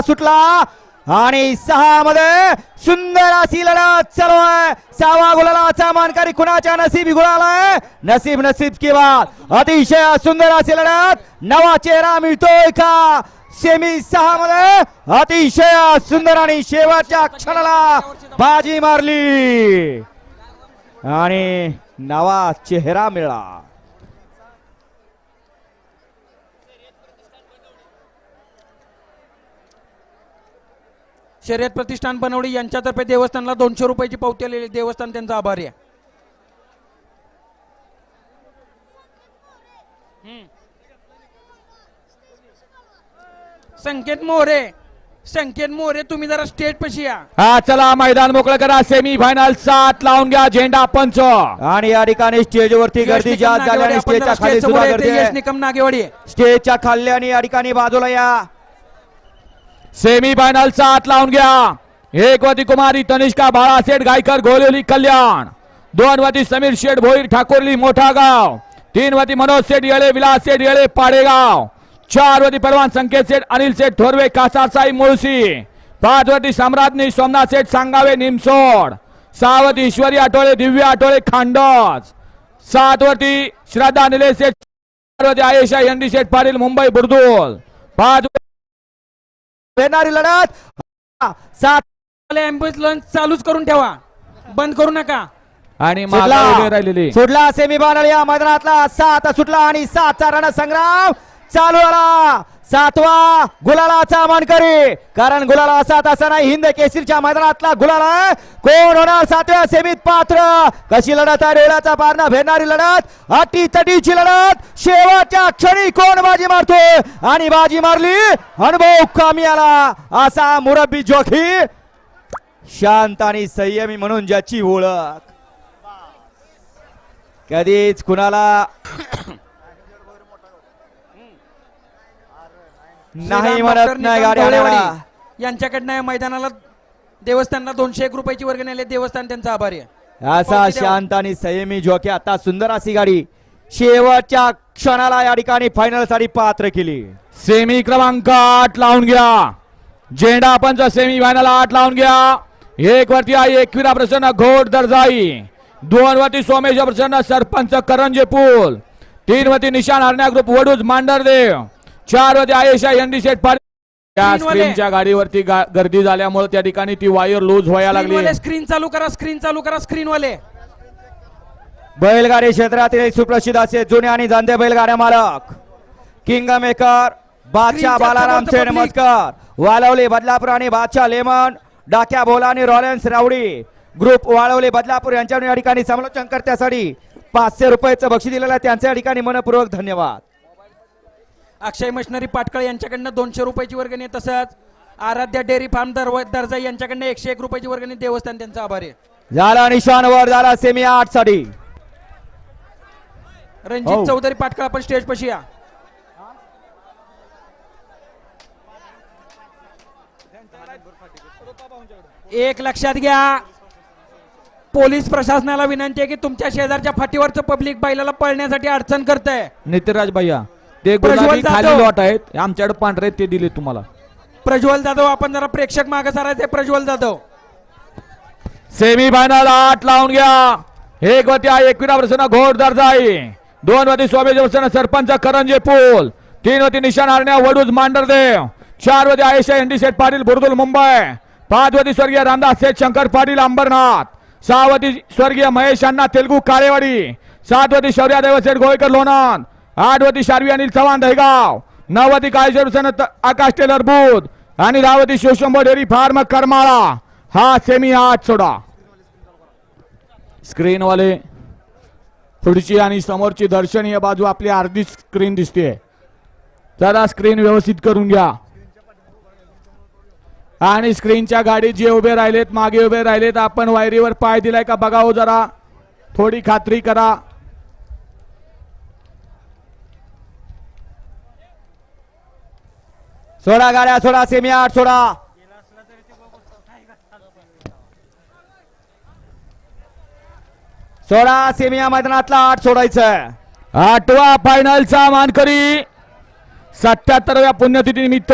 सुटला आणि 6 मध्ये सुंदर अशी लढत चालू आहे. 6वा गुलालाचा मानकरी कुणाच्या नसीबी गुलालाय. नसीब किंवा अतिशय सुंदर अशी लढत. नवा चेहरा मिळतोय का सेमी 6 मध्ये. अतिशय सुंदर आणि शेवटच्या क्षणाला बाजी मारली आणि नवा चेहरा मिळाला. शर्यत प्रतिष्ठान बनवली यांच्यातर्फे देवस्थानला 200 रुपयाची पावती आलेली. देवस्थान त्यांचा आभारी आहे. संकेत मोरे तुम्ही जरा स्टेज पशी या. हा चला मैदान मोकळं करा. सेमी फायनल 7 लावून घ्या. झेंडा पंच आणि या ठिकाणी स्टेजवरती गर्दी जास्त झाली आणि स्टेजच्या खाली सुद्धा गर्दी आहे. निकम नागेवाडी स्टेजच्या खाली आणि या ठिकाणी बाजूला या. सेमी फायनल 7 लावून घ्या. 1 वती कुमारी तनिष्का बाळासेठ गायकर गोलिवली कल्याण. 2 वती समीर शेठ भोईर ठाकुर्ली मोठा गाव. 3 वती मनोज शेठ येळे विलास शेठ येळे पाडेगाव. 4 वती परवान संकेत शेठ अनिल शेठ थोरवे कासारसाई मुळशी. 5 वती सम्राज्ञी सोमनाथ शेठ सांगावे निमसोड. 6 वती ईश्वरी आठवळे दिव्य आठवळे खांडस. 7 वती श्रद्धा निलेश शेठ. 4 वती आयेशा एनडी शेठ पाटील मुंबई बुर्दुल. 5 येणारी लढत 7 ॲम्ब्युलन्स चालूच करून ठेवा. बंद करू नका. आणि मागे उभे राहिलेले सुटला सेमी फायनल या मैदानातला 7 सुटला आणि 7चा रणसंग्राम चालू आला. 7वा गुलालाचा मानकरी. कारण गुलाला 7 असा नाही, हिंद केसरीच्या मैदानातला गुलाल आहे. कोण होणार 7व्या सेमीत पात्र. कशी लढत आहे. डोळ्याचा पारणा भेटणारी लढत. अटी तटीची लढत. शेवटच्या क्षणी कोण बाजी मारतोय आणि बाजी मारली. अनुभव कामी आला असा मुरब्बी जोखी. शांत आणि संयमी म्हणून ज्याची ओळख. कधीच कुणाला नाही म्हणत नाही गाड्या. यांच्याकडनं या मैदानाला देवस्थानला 201 रुपयाची वर्गणी आली. देवस्थान त्यांचा आभारी आहे. असा शांत आणि संयमी जोकी. आता सुंदर अशी गाडी शेवटच्या क्षणाला या ठिकाणी फायनल साठी पात्र केली. सेमी क्रमांक 8 लावून घ्या. झेंडा पंच सेमी फायनल 8 लावून घ्या. 1 वरती आई एकविरा प्रसन्न घोड दर्जाई. 2 वरती सोमेश्वर प्रसन्न सरपंच करंजे पूल. 3 वरती निशान हरण्या ग्रुप वडूज मांडरदेव. 4 वरती आयेशा एनडी शेठ पाटील. त्या स्क्रीनच्या गाडीवरती गर्दी झाल्यामुळे त्या ठिकाणी ती वायर लूज व्हायला लागली. स्क्रीन चालू करा. स्क्रीन वाले बैलगाडी क्षेत्रातील सुप्रसिद्ध असे जुने आणि जाणते बैलगाड्या मालक किंग मेकर बादशाह बालाराम सेठ नमस्कार. वाळवली बदलापूर आणि बादशाह लेमन डाक्या बोला आणि रॉयल्स रावडी ग्रुप वाळवली बदलापूर यांच्या या ठिकाणी समालोचन करण्यासाठी 500 रुपयाचं बक्षीस दिलेलं आहे. त्यांच्या ठिकाणी मनपूर्वक धन्यवाद. अक्षय मशिनरी पाटकळ यांच्याकडनं 200 रुपयाची वर्गणी. तसंच आराध्या डेअरी फार्म दर्जा यांच्याकडनं 101 रुपयाची वर्गणी. देवस्थान त्यांचा आभारी आहे. झाला निशाण वर झाला सेमी 8 साठी. रणजित चौधरी पाटकळ आपण स्टेज पशी या. एक लक्षात घ्या. पोलीस प्रशासनाला विनंती आहे की तुमच्या शेजारच्या फाटीवरचं पब्लिक बैलाला पळण्यासाठी अडचण करतंय. नितीराज भैया ते प्रज्वल खाली जाधव. लॉट आहेत. आमच्याकडे पांढरे आहेत, ते दिले तुम्हाला. प्रज्वल जाधव आपण जरा प्रेक्षक मागे सरायचे. प्रज्वल जाधव सेमी फायनल 8 लावून घ्या. 1 वरती आई एकविरा प्रसन्न घोड दर्जाई. 2 वरती सोमेश्वर प्रसन्न सरपंच करंजे पूल. 3 वरती निशान हरण्या वडूज मांडरदेव. 4 वरती आयेशा एनडी शेठ पाटील बुर्दुल मुंबई. 5 वरती स्वर्गीय रामदास शेठ शंकर पाटील अंबरनाथ. 6 वरती स्वर्गीय महेश अण्णा तेलगू काळेवाडी. 7 वरती शौर्या देवसेठ गोळकर लोणंद. 8 वरती शारवी अनिल चव्हाण दहेगाव. 9 वरती काळेश्वर आकाश टेलर बुध आणि 10 वरती शिवशंभो डेअरी फार्म करमाळा. हा सेमी 8 सोडा. स्क्रीन वाले पुढची आणि समोरची दर्शनीय बाजू आपली अर्धी स्क्रीन दिसते. जरा स्क्रीन व्यवस्थित करून घ्या. आणि स्क्रीनच्या गाडीत जे उभे राहिलेत मागे उभे राहिलेत आपण वायरीवर पाय दिलाय का बघावं. जरा थोडी खात्री करा. सोडा गाड्या सोडा. सेमी 8 सोडा. सोडा सेमी या मैदानातला 8 सोडायचं. 8वा फायनलचा मानकरी 77व्या पुण्यतिथी निमित्त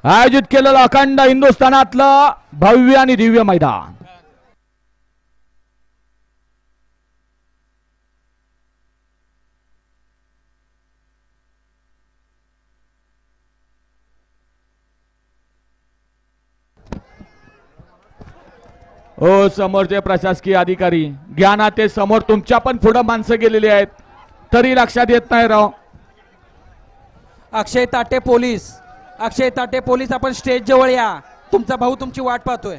आयोजित केलेलं अखंड हिंदुस्थानातलं भव्य आणि दिव्य मैदान. ओ समोरचे प्रशासकीय अधिकारी ज्ञाना ते समोर तुमच्या पण पुढे माणसं गेलेली आहेत तरी लक्षात येत नाही राव. अक्षय ताटे पोलीस, अक्षय ताटे पोलीस, आपण स्टेज जवळ या. तुमचा भाऊ तुमची वाट पाहतोय.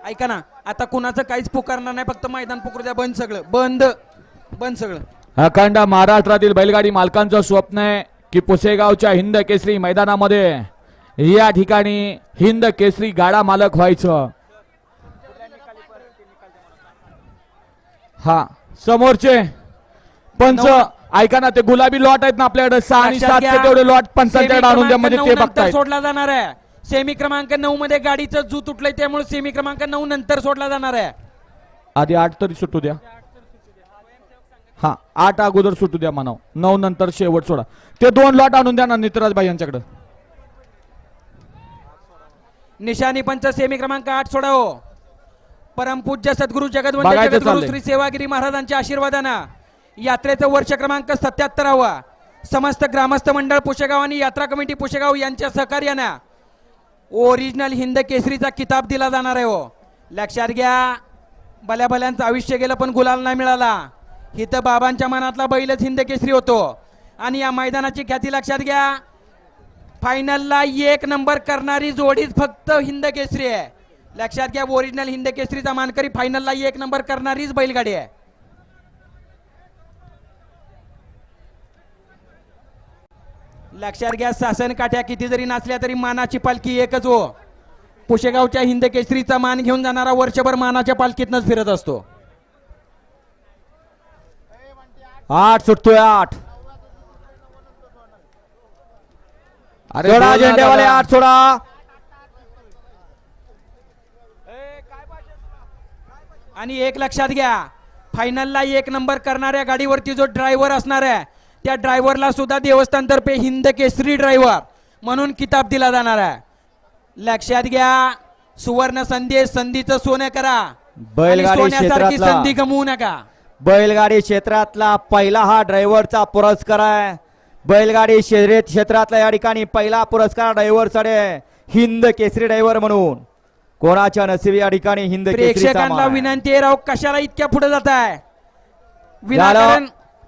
ऐका ना, आता कुणाचं काहीच पुकारणार नाही, फक्त मैदान पुकरू द्या. बंद सगळं, बंद बंद सगळं. अखंड महाराष्ट्रातील बैलगाडी मालकांचं स्वप्न आहे की पुसेगावच्या हिंद केसरी मैदानामध्ये या ठिकाणी हिंद केसरी गाडा मालक व्हायचं. हा समोरचे पंच ऐका ना, ते गुलाबी लॉट आहेत ना आपल्याकडे 6 आणि 7 चे तेवढे लॉट पंचांच्याकडे आणून द्या म्हणजे ते बघताय. सोडला जाणार आहे. सेमी क्रमांक 9 मध्ये गाडीचं जू तुटलंय, त्यामुळे सेमी क्रमांक 9 नंतर सोडला जाणार आहे. आधी 8 तरी सुटू द्या. हा 8 अगोदर सुटू द्या म्हणाव, 9 नंतर शेवट सोडा. ते 2 लॉट आणून द्या ना नितराज भाई यांच्याकडे. निशाणी पंच सेमी क्रमांक 8 सोडा हो. परमपूज्य सद्गुरु जगदवंत बघायचं जगद्गुरु चाललंय. श्री सेवागिरी महाराजांच्या आशीर्वादानं यात्रेचं वर्ष क्रमांक 77वा समस्त ग्रामस्थ मंडळ पुशेगाव आणि यात्रा कमिटी पुशेगाव यांच्या सहकार्यानं ओरिजिनल हिंद केसरीचा किताब दिला जाणार आहे हो. लक्षात घ्या, भल्या भल्यांचं आयुष्य गेलं पण गुलाल नाही मिळाला. इथं बाबांच्या मनातला बैलच हिंद केसरी होतो. आणि या मैदानाची ख्याती लक्षात घ्या, फायनलला 1 नंबर करणारी जोडीच फक्त हिंद केसरी आहे. लक्षात घ्या, ओरिजिनल हिंद केसरीचा मानकरी फायनलला 1 नंबर करणारीच बैलगाडी आहे. लक्षात घ्या, शासन काठ्या किती जरी नाचल्या तरी मानाची पालखी एकच हो. पुशेगावच्या हिंद केसरीचा मान घेऊन जाणारा वर्षभर मानाच्या पालखीतनच फिरत असतो. 8 सुटतोय 8. अरे सोडा बोल ना झेंडेवाले, दादा. 8 सोडा. आणि एक लक्षात घ्या, फायनलला 1 नंबर करणाऱ्या गाडीवरती जो ड्रायव्हर असणार आहे त्या ड्रायव्हरला सुद्धा देवस्थानतर्फे हिंद केसरी ड्रायव्हर म्हणून किताब दिला जाणार आहे. लक्षात घ्या, सुवर्ण संधी, संधीचं सोनं करा. बैलगाडी आणि सोन्यासारखी क्षेत्रातला संधी गमवू नका. बैलगाडी क्षेत्रातला पहिला हा ड्रायव्हरचा पुरस्कार आहे. बैलगाडी शर्यत क्षेत्रातला या ठिकाणी पहिला पुरस्कार ड्रायव्हरसाठी हिंद केसरी ड्रायव्हर म्हणून. कोणाच्या नशिबी या ठिकाणी हिंद केसरीचा प्रेक्षकांना मान आहे. विनंती आहे, राव कशाला इतक्या पुढे जात आहे.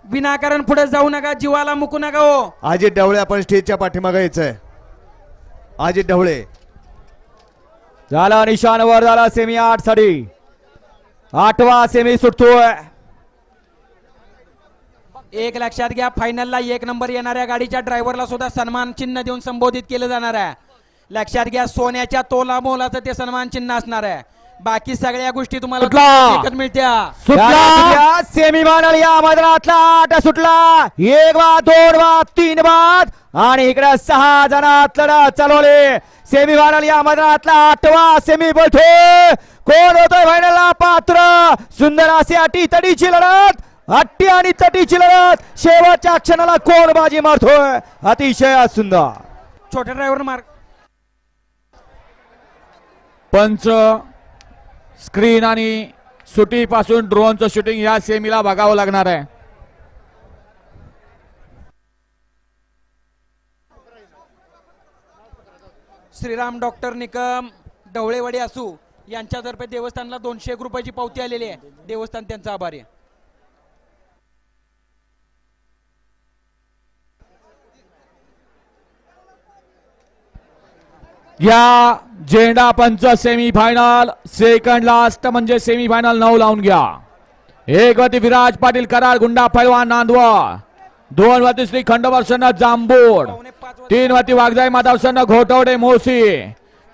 विनाकारण पुढे जाऊ नका, जीवाला मुकू नका हो. अजित ढवळे आपण स्टेजच्या पाठीमागे यायचंय. अजित ढवळे झाला निशाण वर झाला. सेमी 8 साठी 8वा सेमी सुटतोय. एक लक्षात घ्या, फायनलला 1 नंबर येणाऱ्या गाडीच्या ड्रायव्हरला सुद्धा सन्मान चिन्ह देऊन संबोधित केलं जाणार आहे. लक्षात घ्या, सोन्याच्या तोला मोलाचं ते सन्मान चिन्ह असणार आहे. बाकी सगळ्या गोष्टी तुम्हाला सुटला. एकच मिळत्या. सुटला. सेमी फायनल या मैदानातला 8 सुटला. 1 बाद, 2 बाद, 3 बाद आणि इकडे 6 जणात लढत चालवली. सेमी फायनल या मैदानातला 8वा सेमी बोलतोय. कोण होतोय फायनलला पात्र? सुंदर अशी अटी तडीची लढत, अट्टी आणि तटीची लढत. शेवटच्या क्षणाला कोण बाजी मारतोय? अतिशय सुंदर. छोट्या ड्रायव्हर मार्क पंच स्क्रीन आणि सुटी पासून ड्रोनचं शूटिंग या सेमीला बघावं लागणार आहे. श्रीराम डॉक्टर निकम ढवळेवाडी असू यांच्यातर्फे देवस्थानला 201 रुपयाची पावती आलेली आहे. देवस्थान त्यांचा आभारी आहे. या झेंडा पंच सेमी फायनल सेकंड लास्ट म्हणजे सेमी फायनल 9 लावून घ्या. 1 वरती विराज पाटील कराड गुंडा पैलवान नांदवड, 2 वरती श्री खंडवर्षण जांबूड, 3 वरती वाघजाई माधवसन घोटवडे मोसी,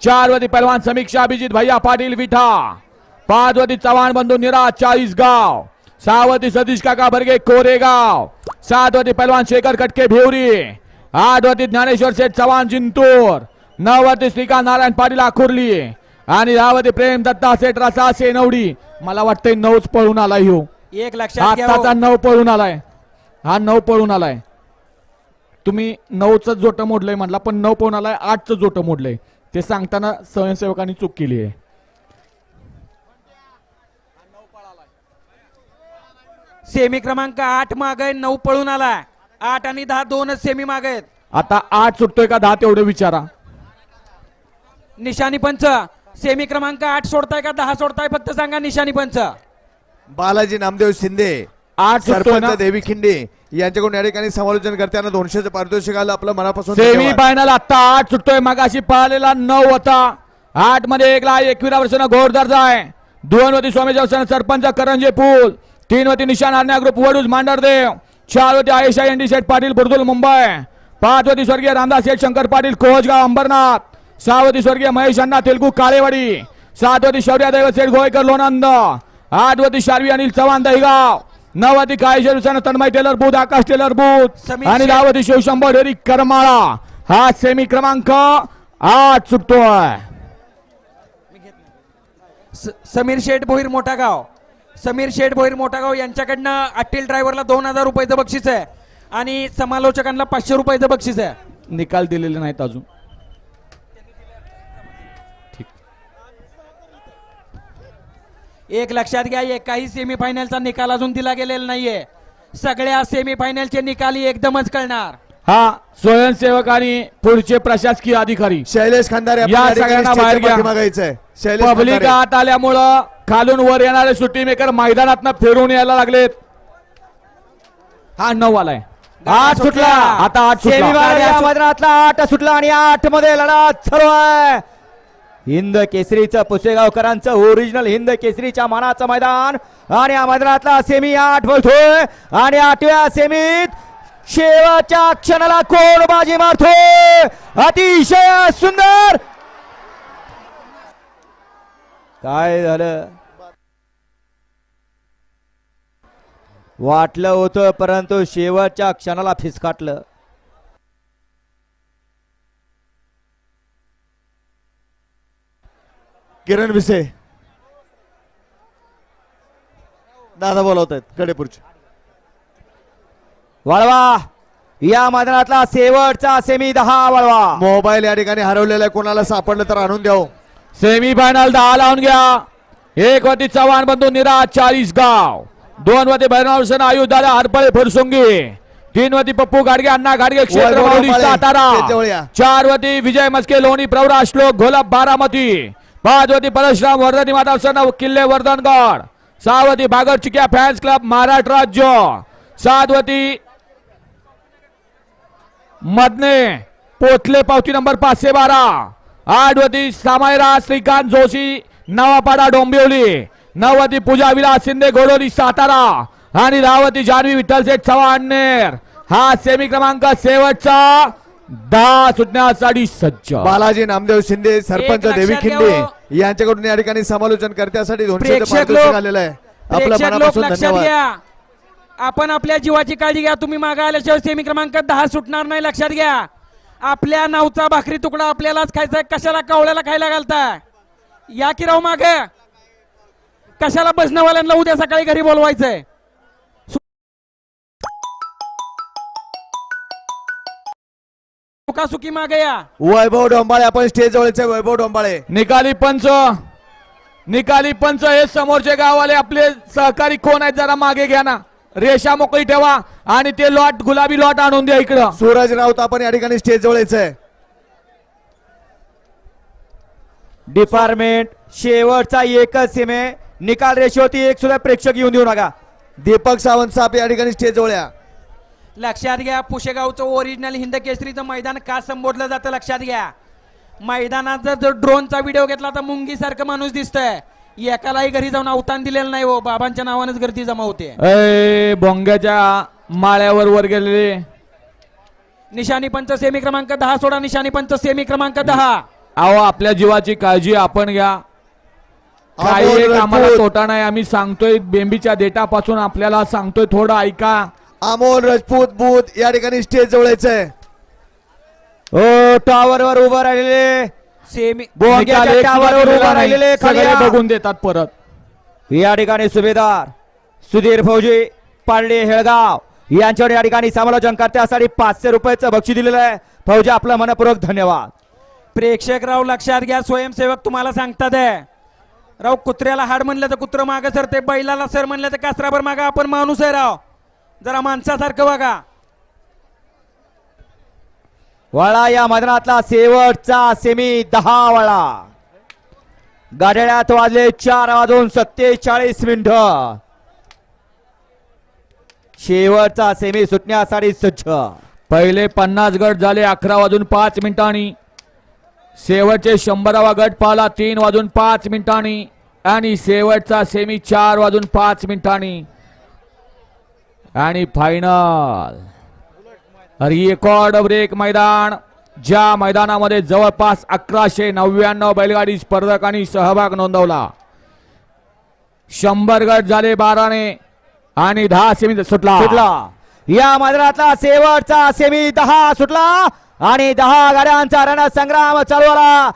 4 वरती पैलवान समीक्षा अभिजित भैया पाटील विठा, 5 वरती चव्हाण बंधू निरा 40 गाव, 6 वरती सतीश काका भरगे कोरेगाव, 7 वरती पैलवान शेखर कटके भिवरी, 8 वरती ज्ञानेश्वर शेठ चव्हाण जिंतूर, 9 वरती श्रीकांत नारायण पाटील आकुर्ली आणि 10 वरती प्रेम दत्ता सेठ रसा सेनवडी. मला वाटतंय 9च पळून आलाय ह्यो. एक लक्षात घ्या आताचा 9 पळून आलाय. हा 9 पळून आलाय. तुम्ही 9चं जोटं मोडलंय म्हटला, पण 9 पाहून आलाय, 8चं जोटं मोडलंय. ते सांगताना स्वयंसेवकांनी चूक केली आहे. सेमी क्रमांक 8 माग आहे, 9 पळून आलाय. 8 आणि 10 दोनच सेमी माग आहेत. आता 8 सुटतोय का 10 तेवढं विचारा. निशाणी पंच सेमी क्रमांक 8 सोडताय का 10 सोडताय फक्त सांगा निशाणी पंच. बालाजी नामदेव शिंदे 8 सुटतोय ना. सरपंच देवी खिंडे यांच्याकडून या ठिकाणी समालोचन करताना 200चं पारितोषिक आलं. आपलं मनापासून सेमी धन्यवाद. फायनल आता 8 सुटतोय, मगाशी पळालेला 9 होता. 8 मध्ये 1,21 वर्षांना घोड दर्जा आहे. 2 वती स्वामी देवस्थान सरपंच करंजे पूल, 3 वती निशाण आरण्या ग्रुप वडूज मांडरदेव, 4 वती आयशा एनडी शेठ पाटील बुर्दुल मुंबई, 5 वती स्वर्गीय रामदास शेठ शंकर पाटील कोहजगाव अंबरनाथ, 6 वती स्वर्गीय महेश अण्णा तेलगू काळेवाडी, 7 वती शौर्य दैवत शेठ गोयकर लोणंद, 8 वती शार्वी अनिल चव्हाण दहीगाव, 9 वती काळेश्वर तन्मय टेलर बुध आकाश टेलर बुध समीर आणि शेठ. 10 वती शिवशंभर डेरी करमाळा. हा सेमी क्रमांक 8 सुटतोय. समीर शेठ भोईर मोठा गाव, समीर शेठ भोईर मोठा गाव यांच्याकडनं अट्टील ड्रायव्हरला 2,000 रुपयाचं बक्षीस आहे आणि समालोचकांना 500 रुपयाचं बक्षीस आहे. निकाल दिलेले नाहीत अजून. एक लक्षात घ्या, एकाही सेमीफायनलचा निकाल अजून दिला गेलेला नाहीये. सगळ्या सेमीफायनलचे निकाल एकदमच कळणार. हा स्वयंसेवक आणि पुढचे प्रशासकीय अधिकारी शैलेश खंदारे या आपल्या ठिकाणी सगळ्यांना स्टेजच्या बाहेर घ्या. पाठीमागे यायचंय. शैलेश पब्लिक खंदारे. आत आल्यामुळं खालून वर येणारे सुट्टी मेकर मैदानात फिरून यायला लागलेत. हा 9 आलाय, 8 सुटला. आता 8 सेमी सुटला. फायनल या मैदानातला 8 सुटला आणि 8 मध्ये लढत चालू आहे. हिंद केसरीचं पुसेगावकरांचं ओरिजिनल हिंद केसरीच्या मानाचं मैदान आणि या मैदानातला सेमी 8 बोलतोय आणि 8व्या सेमीत शेवटच्या क्षणाला कोण बाजी मारतोय. अतिशय सुंदर. काय झालं वाटलं होतं, परंतु शेवटच्या क्षणाला फिसकाटलं. किरण विसे दादा बोलवत आहेत कडेपूरचे. वळवा या मैदानातला शेवटचा सेमी 10 वळवा. मोबाईल या ठिकाणी हरवलेला आहे, कोणाला सापडलं तर आणून द्याव. सेमी फायनल 10 लावून घ्या. 1 वती चव्हाण बंधू निरा 40 गाव, 2 वती भैरवसन आयुष दादा हरपळे फुरसुंगी, 3 वती पप्पू गाडगे अण्णा गाडगे क्षेत्र वैभव माऊली डोंबाळे, सातारा, त्याच्यावर या. 4 वती विजय मस्के लोणी प्रवरा श्लोक घोलप बारामती, 5 वती परशुराम वर्धनी माधव सण किल्ले वर्धनगड, 6 वती बागर चिक्या फॅन्स क्लब महाराष्ट्र राज्य, 7 वती मधने पोतले पावती नंबर 512, 8 वती सामायरा श्रीकांत जोशी नवापाडा डोंबिवली, 9 वती पूजा विलास शिंदे गोडोली सातारा आणि 10 वती जान्हवी विठ्ठल शेठ चव्हाण नेर. हा सेमी क्रमांक शेवटचा 10 सुटण्यासाठी सज्ज. बालाजी नामदेव शिंदे सरपंच एक देवी लक्षात खिंडे घ्या. यांच्याकडून या ठिकाणी समालोचन करण्यासाठी 200चं प्रेक्षक पारितोषिक लोक आलेलं आहे. आपलं प्रेक्षक लोक मनापासून लक्षात धन्यवाद. घ्या, आपण आपल्या जीवाची काळजी घ्या. तुम्ही मागे आल्याशिवाय सेमी क्रमांक 10 सुटणार नाही. लक्षात घ्या, आपल्या नावचा भाकरी तुकडा आपल्यालाच खायचा. कशाला कावळ्याला खायला घालताय? या की राव माग, कशाला बसण्यावाल्यांना उद्या सकाळी घरी बोलवायचंय? सुखी मागे या. वैभव डोंबाळे आपण स्टेज जवळचे वैभव डोंबाळे. निकाली पंच हे समोरचे गाववाले आपले सहकारी कोण आहेत जरा मागे घ्या ना. रेषा मोकळी ठेवा आणि ते लॉट गुलाबी लॉट आणून द्या इकडं. सूरज राऊत आपण या ठिकाणी स्टेज जवळचे. डिपार्टमेंट शेवटचा एकच सीमे निकाल रेषेवरती एक सुद्धा प्रेक्षक येऊन देऊ नका. दीपक सावंत साहेब या ठिकाणी स्टेज जवळ या. लक्षात घ्या, पुशेगावचं ओरिजिनल हिंद केसरीचं मैदान का संबोधलं जातं लक्षात घ्या. मैदानात जर ड्रोनचा व्हिडिओ घेतला तर मुंगी सारखं माणूस दिसतंय. एकालाही घरी जाऊन अवतान दिलेलं नाही हो. बाबांच्या नावानेच गर्दी जमा होते. भोंग्याच्या माळ्यावर वर गेलेले निशाणी पंच सेमी क्रमांक 10 सोडा. निशाणी पंच सेमी क्रमांक 10. अहो आपल्या जीवाची काळजी आपण घ्या. काही अमोल एक आम्हाला राजपूत. तोटा नाही. आम्ही सांगतोय बेंबीच्या डेटापासून आपल्याला सांगतोय, थोडं ऐका. अमोल राजपूत बूथ या ठिकाणी स्टेज जवळचे. ओ टॉवरवर उभं राहिलेले सेमी बोंग्याच्या निकाल एक टावरवर सुद्धा उभं दिलेला राहिलेले नाही. सगळे खाली बघून देतात परत. या ठिकाणी सुभेदार सुधीर फौजी पाळले हेळगाव यांच्यावर या ठिकाणी समालोचन करण्यासाठी 500 रुपयाचं बक्षीस दिलेलं आहे. फौजी आपलं मनपूर्वक धन्यवाद. प्रेक्षक राव लक्षात घ्या, स्वयंसेवक तुम्हाला सांगतात आहे राव, कुत्र्याला हाड म्हणलं तर कुत्रं मागं सरते, बैलाला सर म्हणलं तर कासराभर मागं. आपण माणूस आहे राव, जरा माणसासारखं बघा. वळा या मैदानातला शेवटचा सेमी 10 वळा. गाड्यात वाजले 4:47 शेवटचा सेमी सुटण्यासाठी सज्ज. पहिले 50 गट झाले 11:05 शेवटचे 100वा गट पाहला 3:05 आणि शेवटचा सेमी 4:05 आणि फायनल रेकॉर्ड ब्रेक मैदान, ज्या मैदानामध्ये जवळपास 1199 बैलगाडी स्पर्धकांनी सहभाग नोंदवला. 100 गट झाले 12 आणि 10 सेमी सुटला. या मैदानातला शेवटचा सेमी 10 सुटला आणि 10 गाड्यांचा रणसंग्राम चालू आला.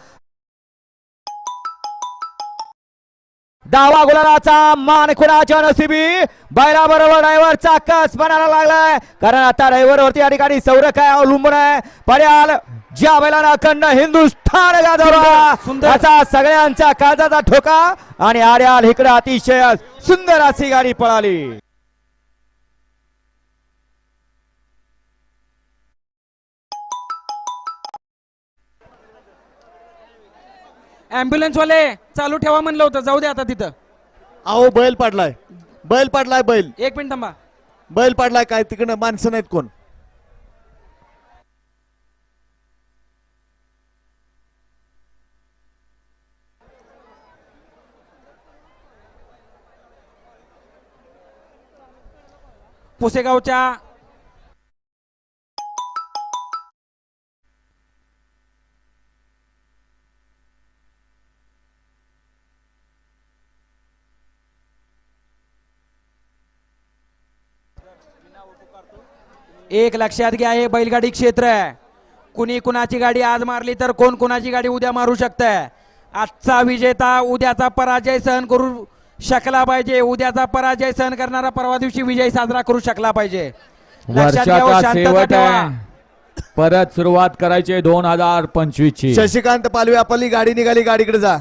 10वा गुलालाचा मान कुणाच्या नशिबी. बैलाबरोबर ड्रायव्हरचा कस बनायला लागलाय, कारण आता ड्रायव्हर वरती या ठिकाणी सौर काय अवलंबून आहे. पर्याल ज्या बैलांना अखंड हिंदुस्थान गाजवला, सुंदर. असा सगळ्यांचा काळजाचा ठोका आणि आर्याल इकडे अतिशय सुंदर अशी गाडी पळाली. ऍम्ब्युलन्स वाले चालू ठेवा म्हणलं होतं, जाऊ दे आता तिथं. अहो बैल पाडलाय, बैल पाडलाय, बैल 1 मिनिट थांबा. बैल पाडलाय. काय तिकडं माणसं नाहीत कोण. पुसेगावच्या एक लक्षात घ्या, हे बैलगाडी क्षेत्र आहे. कुणी कुणाची गाडी आज मारली तर कोण कुणाची गाडी उद्या मारू शकतंय. आजचा विजेता उद्याचा पराजय सहन करू शकला पाहिजे. उद्याचा पराजय सहन करणारा परवा दिवशी विजय साजरा करू शकला पाहिजे. लक्षात घ्या, वर्षाचा शांतता शेवट ठेवा. आहे, परत सुरुवात करायची 2025 ची. शशिकांत पालवे आपली गाडी निघाली, गाडीकडे जा.